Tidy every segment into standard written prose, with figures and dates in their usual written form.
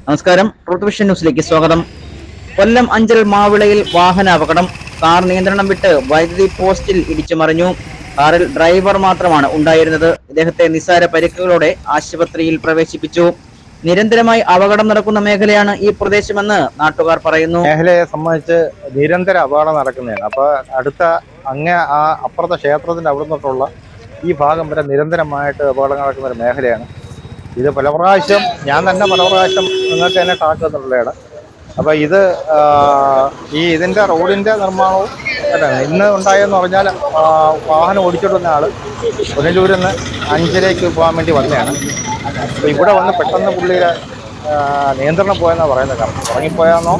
നമസ്കാരം. Truth vision ന്യൂസിലേക്ക് സ്വാഗതം. കൊല്ലം അഞ്ചൽ മാവിളയിൽ വാഹന അപകടം. കാർ നിയന്ത്രണം വിട്ട് വൈദ്യുതി പോസ്റ്റിൽ ഇടിച്ചു മറിഞ്ഞു. കാറിൽ ഡ്രൈവർ മാത്രമാണ് ഉണ്ടായിരുന്നത്. ഇദ്ദേഹത്തെ നിസ്സാര പരിക്കുകളോടെ ആശുപത്രിയിൽ പ്രവേശിപ്പിച്ചു. നിരന്തരമായി അപകടം നടക്കുന്ന മേഖലയാണ് ഈ പ്രദേശമെന്ന് നാട്ടുകാർ പറയുന്നു. മേഖലയെ സംബന്ധിച്ച് നിരന്തര അപകടം നടക്കുന്നതാണ്. അപ്പോൾ അടുത്ത അപ്പുറത്തെ ക്ഷേത്രത്തിന്റെ അവിടെ നിന്നിട്ടുള്ള ഈ ഭാഗം വരെ നിരന്തരമായിട്ട് അപകടം നടക്കുന്ന ഒരു മേഖലയാണ്. ഇത് പല പ്രാവശ്യം ഞാൻ തന്നെ പല പ്രാവശ്യം നിങ്ങൾക്ക് തന്നെ ടാക്ക് തന്നിട്ടുള്ളതാണ്. അപ്പോൾ ഇതിൻ്റെ റോഡിൻ്റെ നിർമ്മാണവും ഇന്ന് ഉണ്ടായെന്ന് പറഞ്ഞാൽ വാഹനം ഓടിച്ചോണ്ട് വന്ന ആൾ പുനലൂരിൽ നിന്ന് അഞ്ചലേക്ക് പോകാൻ വേണ്ടി വന്നതാണ്. അപ്പോൾ ഇവിടെ വന്ന് പെട്ടെന്ന് പുള്ളിയുടെ നിയന്ത്രണം പോയെന്നാണ് പറയുന്നത്. കാരണം ഉറങ്ങിപ്പോയാന്നോ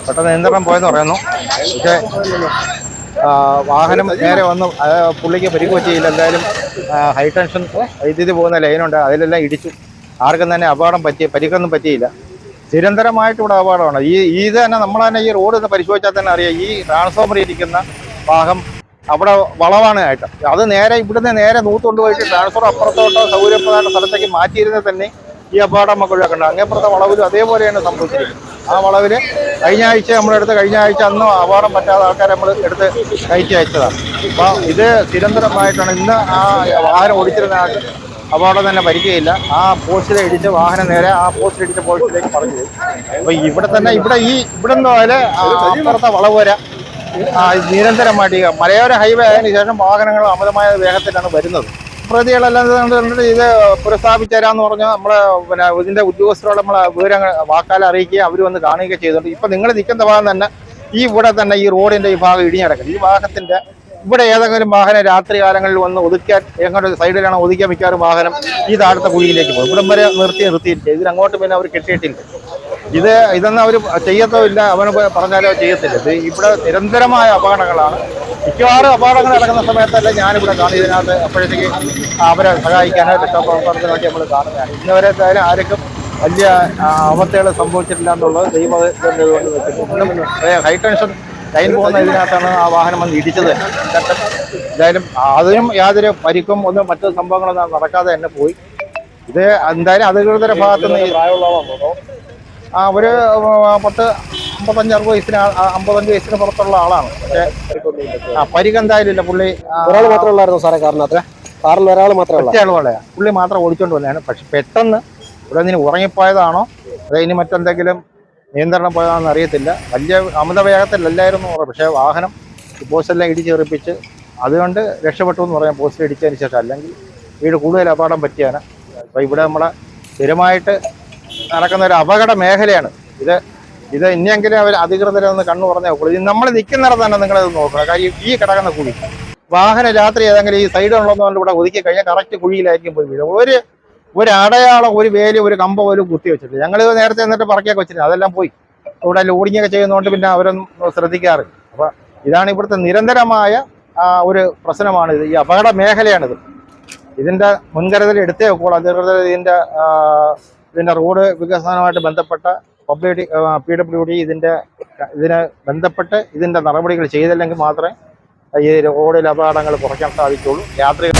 പെട്ടെന്ന് നിയന്ത്രണം പോയെന്ന് പറയുന്നു. പക്ഷേ വാഹനം നേരെ വന്ന് പുള്ളിക്ക് പരിക്ക് പറ്റിയില്ല. എന്തായാലും ഹൈ ടെൻഷൻ വൈദ്യുതി പോകുന്ന ലൈനുണ്ട്, അതിലെല്ലാം ഇടിച്ചു. ആർക്കും തന്നെ പരിക്കൊന്നും പറ്റിയില്ല. നിരന്തരമായിട്ട് ഇവിടെ അപകടമാണ്. ഇത് തന്നെ നമ്മൾ തന്നെ ഈ റോഡ് ഒന്ന് പരിശോധിച്ചാൽ തന്നെ അറിയാം. ഈ ട്രാൻസ്ഫോമർ ഇരിക്കുന്ന ഭാഗം അവിടെ വളവാണ് ആയിട്ട് അത് ഇവിടുന്ന് നേരെ നൂത്തുകൊണ്ട് പോയിട്ട് ട്രാൻസ്ഫോർ അപ്പുറത്തോട്ടോ സൗകര്യപ്രദമായ സ്ഥലത്തേക്ക് മാറ്റിയിരുന്നത് തന്നെ ഈ അപകടം നമുക്ക് ഒഴിവാക്കണം. അങ്ങേപ്പുറത്തെ വളവിലും അതേപോലെയാണ് സംഭവിച്ചിരിക്കുന്നത്. ആ വളവിൽ കഴിഞ്ഞ ആഴ്ച അന്ന് അപകടം പറ്റാതെ ആൾക്കാരെ നമ്മൾ എടുത്ത് കയറ്റി അയച്ചതാണ്. അപ്പോൾ ഇത് നിരന്തരമായിട്ടാണ്. ഇന്ന് ആ വാഹനം ഓടിച്ചിരുന്ന ആൾക്ക് അപകടം തന്നെ പരിക്കുകയില്ല. ആ പോസ്റ്റിലെ ഇടിച്ച് വാഹനം നേരെ ആ പോസ്റ്റിലിടിച്ച പോസ്റ്റിലേക്ക് പറഞ്ഞു. അപ്പോൾ ഇവിടെ നിന്ന് പോലെ അപ്പുറത്തെ വളവ് വരെ നിരന്തരമായിട്ട് മലയോര ഹൈവേ ആയതിനു ശേഷം വാഹനങ്ങൾ അമിതമായ വേഗത്തിലാണ് വരുന്നത്. പ്രതികളെല്ലാം ഇത് പുനഃസ്ഥാപിച്ചു തരാമെന്ന് പറഞ്ഞാൽ നമ്മളെ ഇതിന്റെ ഉദ്യോഗസ്ഥരോട് നമ്മളെ വിവരങ്ങൾ വാക്കാലെ അറിയിക്കുകയും അവർ വന്ന് കാണുകയൊക്കെ ചെയ്തിട്ടുണ്ട്. ഇപ്പം നിങ്ങൾ നിൽക്കുന്ന ഭാഗം തന്നെ ഇവിടെ തന്നെ ഈ റോഡിന്റെ ഈ ഭാഗം ഇടിഞ്ഞടക്കുന്നത്. ഈ ഭാഗത്തിന്റെ ഇവിടെ ഏതെങ്കിലും വാഹനം രാത്രി കാലങ്ങളിൽ വന്ന് ഒതുക്കാൻ എങ്ങോട്ട് സൈഡിലാണ് ഒതുക്കിയാൽ മിക്കാറും വാഹനം ഈ താഴത്തെ കുഴിയിലേക്ക് പോകും. ഇവിടം വരെ നിർത്തിയിട്ടില്ല. ഇതിനങ്ങോട്ട് പിന്നെ അവർ കെട്ടിയിട്ടില്ല. ഇതൊന്നും അവർ ചെയ്യത്തുമില്ല. അവന് പറഞ്ഞാലോ ചെയ്യത്തില്ല. ഇവിടെ നിരന്തരമായ അപകടങ്ങളാണ്. മിക്കവാറും അപകടങ്ങൾ നടക്കുന്ന സമയത്തല്ല ഞാനിവിടെ കാണും. ഇതിനകത്ത് അപ്പോഴത്തേക്ക് അവരെ സഹായിക്കാനോ രക്ഷാപ്രവർത്തനത്തിന് വേണ്ടി നമ്മൾ കാണുന്നതാണ്. ഇന്നുവരെ എന്തായാലും ആർക്കും വലിയ അവസ്ഥകൾ സംഭവിച്ചിട്ടില്ല എന്നുള്ളത് ദൈവം വെച്ചിട്ടുണ്ട്. ഹൈ ടെൻഷൻ ലൈൻ പോകുന്ന ഇതിനകത്താണ് ആ വാഹനം വന്ന് ഇടിച്ചത്. എന്തായാലും അതിനും യാതൊരു പരിക്കും ഒന്നും മറ്റു സംഭവങ്ങളൊന്നും നടക്കാതെ തന്നെ പോയി. ഇത് എന്തായാലും അധികൃതരുടെ ഭാഗത്തുനിന്ന് ഒരു 55 വയസ്സിന് പുറത്തുള്ള ആളാണ്. പക്ഷേ പരിക്ക് എന്തായാലും ഇല്ല. പുള്ളി ഒരാൾ മാത്രമേ ഉള്ളായിരുന്നു സാറേ കാറിനകത്ത്? കാറിൽ ഒരാൾ മാത്രമേ പുള്ളി മാത്രം ഓടിച്ചോണ്ട് വന്നതാണ്. പക്ഷെ പെട്ടെന്ന് ഇവിടെ നിന്ന് ഉറങ്ങിപ്പോയതാണോ അതോ ഇനി മറ്റെന്തെങ്കിലും നിയന്ത്രണം പോയതാണെന്ന് അറിയത്തില്ല. വലിയ അമിത വേഗത്തിലല്ലായിരുന്നു. പക്ഷേ വാഹനം പോസ്റ്റെല്ലാം ഇടിച്ചെറിപ്പിച്ച് അതുകൊണ്ട് രക്ഷപ്പെട്ടു എന്ന് പറയാം. പോസ്റ്റിൽ ഇടിച്ചതിന് ശേഷം അല്ലെങ്കിൽ വീട് കൂടുതൽ അപകടം പറ്റിയാണ്. അപ്പോൾ ഇവിടെ നമ്മളെ സ്ഥിരമായിട്ട് നടക്കുന്ന ഒരു അപകട മേഖലയാണ് ഇത് ഇനിയെങ്കിലും അവർ അധികൃതരൊന്ന് കണ്ണു പറഞ്ഞാൽ കൂടി നമ്മൾ നിൽക്കുന്നിടത്ത് തന്നെ നിങ്ങളത് നോക്കണം. കാര്യം ഈ കിടക്കുന്ന കുഴി വാഹനം രാത്രി ഏതെങ്കിലും ഈ സൈഡിലുള്ളതുകൊണ്ട് ഇവിടെ ഒതുക്കി കഴിഞ്ഞാൽ കറക്റ്റ് കുഴിയിലായിരിക്കും പോയി വീഴും. ഒരു അടയാളം, ഒരു വേലി, ഒരു കമ്പ പോലും കുത്തി വെച്ചിട്ടില്ല. ഞങ്ങൾ നേരത്തെ എന്നിട്ട് പറക്കിയൊക്കെ വെച്ചിട്ടുണ്ട്. അതെല്ലാം പോയി. ഇവിടെ ലോഡിങ്ങൊക്കെ ചെയ്യുന്നതുകൊണ്ട് പിന്നെ അവരൊന്നും ശ്രദ്ധിക്കാറില്ല. അപ്പോൾ ഇതാണ് ഇവിടുത്തെ നിരന്തരമായ ഒരു പ്രശ്നമാണിത്. ഈ അപകട മേഖലയാണിത്. ഇതിൻ്റെ മുൻകരുതൽ എടുത്തേ വെക്കുള്ളൂ അധികൃതർ. ഇതിൻ്റെ റോഡ് വികസനവുമായിട്ട് ബന്ധപ്പെട്ട PWD ഇതിനെ ബന്ധപ്പെട്ട് ഇതിൻ്റെ നടപടികൾ ചെയ്തില്ലെങ്കിൽ മാത്രമേ ഈ റോഡിൽ അപകടങ്ങൾ കുറയ്ക്കാൻ സാധിക്കുള്ളൂ. യാത്രികൾ